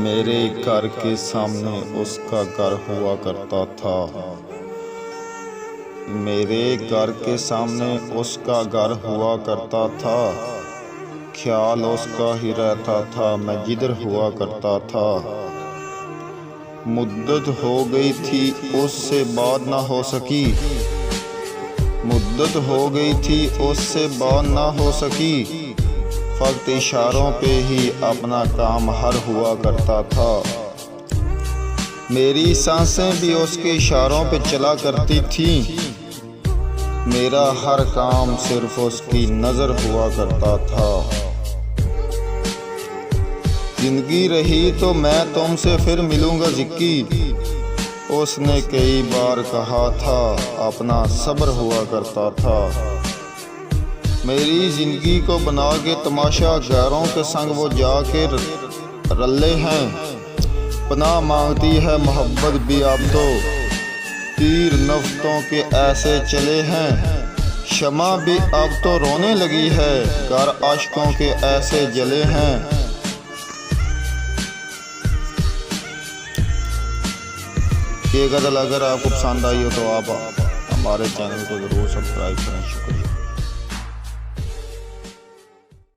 मेरे घर के सामने उसका घर हुआ करता था। मेरे घर के सामने उसका घर हुआ करता था। ख्याल उसका ही रहता था, मैं जिधर हुआ करता था। मुद्दत हो गई थी उससे बात ना हो सकी। मुद्दत हो गई थी उससे बात ना हो सकी। फक्त इशारों पे ही अपना काम हर हुआ करता था। मेरी सांसें भी उसके इशारों पे चला करती थी। मेरा हर काम सिर्फ उसकी नज़र हुआ करता था। जिंदगी रही तो मैं तुमसे फिर मिलूंगा ज़िक्की। उसने कई बार कहा था, अपना सब्र हुआ करता था। मेरी ज़िंदगी को बना के तमाशा गैरों के संग वो जाके रल्ले हैं। पनाह मांगती है मोहब्बत भी अब तो, तीर नफ्तों के ऐसे चले हैं। शमा भी अब तो रोने लगी है, घर आशिकों के ऐसे जले हैं। ये गज़ल अगर आपको पसंद आई हो तो आप हमारे चैनल को ज़रूर सब्सक्राइब करें। शुक्रिया।